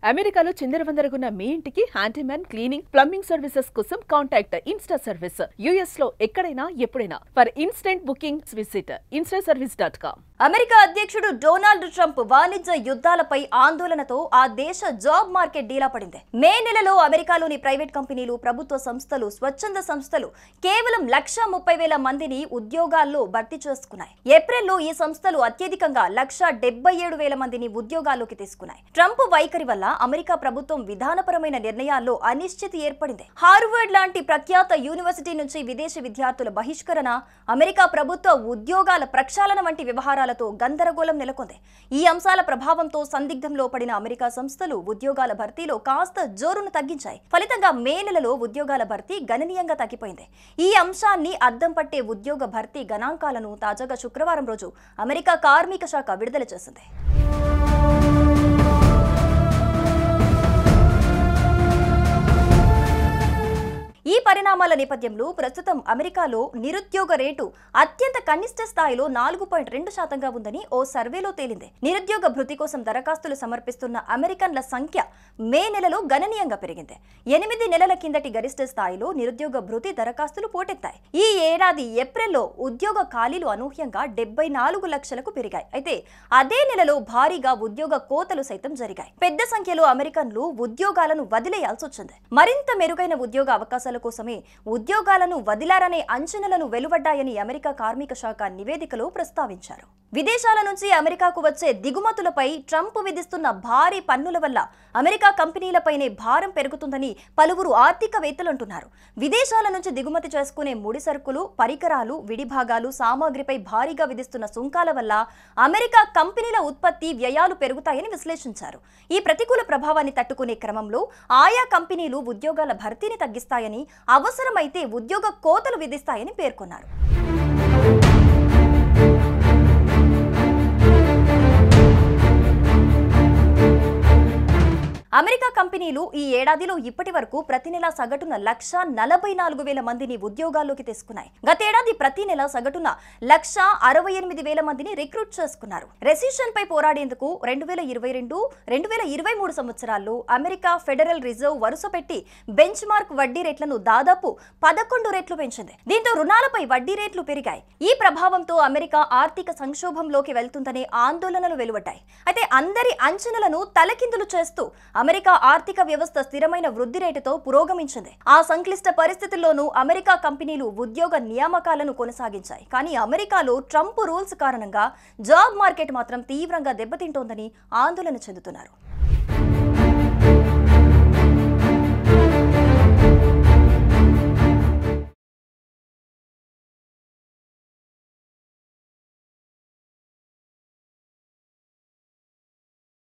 అమెరికాలో చిందరవందరగున్న మీ ఇంటికి handyman cleaning plumbing services కోసం కాంటాక్ట్ ఇన్స్టా సర్వీస్. యుఎస్ లో ఎక్కడైనా ఎప్పుడైనా for instant booking visit instaservice.com. America అధ్యక్షుడు డొనాల్డ్ ట్రంప్ వాణిజ్య యుద్ధాలపై ఆందోళనతో ఆ దేశ జాబ్ మార్కెట్ డీలా పడింది. మే నెలలో అమెరికాలోని ప్రైవేట్ కంపెనీలు, ప్రభుత్వ సంస్థలు, స్వచ్ఛంద సంస్థలు కేవలం 1,30,000 మందిని ఉద్యోగాల్లో భర్తీ చేసుకున్నాయి. ఏప్రిల్లో ఈ సంస్థలు అత్యధికంగా 1,77,000 మందిని ఉద్యోగాల్లోకి తీసుకున్నాయి. ట్రంప్ వైఖరి వల్ల అమెరికా ప్రభుత్వం విధానపరమైన నిర్ణయాల్లో అనిశ్చితి ఏర్పడింది. హార్వర్డ్ లాంటి ప్రఖ్యాత యూనివర్సిటీ నుంచి విదేశీ విద్యార్థుల బహిష్కరణ, అమెరికా ప్రభుత్వ ఉద్యోగాల ప్రక్షాళన వంటి వ్యవహారాలతో గందరగోళం నెలకొంది. ఈ అంశాల ప్రభావంతో సందిగ్ధంలో పడిన అమెరికా సంస్థలు ఉద్యోగాల భర్తీలో కాస్త జోరును తగ్గించాయి. ఫలితంగా మే నెలలో ఉద్యోగాల భర్తీ గణనీయంగా తగ్గిపోయింది. ఈ అంశాన్ని అద్దం పట్టే ఉద్యోగ భర్తీ గణాంకాలను తాజాగా శుక్రవారం రోజు అమెరికా కార్మిక శాఖ విడుదల చేసింది. ఈ పరిణామాల నేపథ్యంలో ప్రస్తుతం అమెరికాలో నిరుద్యోగ రేటు అత్యంత కనిష్ట స్థాయిలో 4.2% ఉందని ఓ సర్వేలో తేలింది. నిరుద్యోగ భృతి కోసం దరఖాస్తులు సమర్పిస్తున్న అమెరికన్ల సంఖ్య మే నెలలో గణనీయంగా పెరిగింది. 8 నెలల కిందటి గరిష్ట స్థాయిలో నిరుద్యోగ భృతి దరఖాస్తులు పోటెత్తాయి. ఈ ఏడాది ఏప్రిల్లో ఉద్యోగ ఖాళీలు అనూహ్యంగా 74 లక్షలకు పెరిగాయి. అయితే అదే నెలలో భారీగా ఉద్యోగ కోతలు సైతం జరిగాయి. పెద్ద సంఖ్యలో అమెరికన్లు ఉద్యోగాలను వదిలేయాల్సి వచ్చింది. మరింత మెరుగైన ఉద్యోగ అవకాశాలు కోసమే ఉద్యోగాలను వదిలారనే అంచనాలను వెలువడ్డాయని అమెరికా కార్మిక శాఖ నివేదికలో ప్రస్తావించారు. విదేశాల నుంచి అమెరికాకు వచ్చే దిగుమతులపై ట్రంప్ విధిస్తున్న భారీ పన్నుల వల్ల అమెరికా కంపెనీలపైనే భారం పెరుగుతుందని పలువురు ఆర్థికవేత్తలు అంటున్నారు. విదేశాల నుంచి దిగుమతి చేసుకునే ముడి సరుకులు, పరికరాలు, విడిభాగాలు, సామాగ్రిపై భారీగా విధిస్తున్న సుంకాల వల్ల అమెరికా కంపెనీల ఉత్పత్తి వ్యయాలు పెరుగుతాయని విశ్లేషించారు. ఈ ప్రతికూల ప్రభావాన్ని తట్టుకునే క్రమంలో ఆయా కంపెనీలు ఉద్యోగాల భర్తీని తగ్గిస్తాయని, అవసరమైతే ఉద్యోగ కోతలు విధిస్తాయని పేర్కొన్నారు. అమెరికా కంపెనీలు ఈ ఏడాదిలో ఇప్పటి వరకు ప్రతి నెల సగటున 1,44,000 మందిని ఉద్యోగాల్లోకి తీసుకున్నాయి. గతేడాది ప్రతి నెల సగటున 1,68,000 మందిని రిక్రూట్ చేసుకున్నారు. రెసిషన్ పై పోరాడేందుకు 2022-2023 సంవత్సరాల్లో అమెరికా ఫెడరల్ రిజర్వ్ వరుస పెట్టి బెంచ్ మార్క్ వడ్డీ రేట్లను దాదాపు 11 రెట్లు పెంచింది. దీంతో రుణాలపై వడ్డీ రేట్లు పెరిగాయి. ఈ ప్రభావంతో అమెరికా ఆర్థిక సంక్షోభంలోకి వెళ్తుందనే ఆందోళనలు వెలువడ్డాయి. అయితే అందరి అంచనాలను తలకిందులు చేస్తూ అమెరికా ఆర్థిక వ్యవస్థ స్థిరమైన వృద్ధి రేటుతో పురోగమించింది. ఆ సంక్లిష్ట పరిస్థితుల్లోనూ అమెరికా కంపెనీలు ఉద్యోగ నియామకాలను కొనసాగించాయి. కానీ అమెరికాలో ట్రంప్ రూల్స్ కారణంగా జాబ్ మార్కెట్ మాత్రం తీవ్రంగా దెబ్బతింటోందని ఆందోళన చెందుతున్నారు.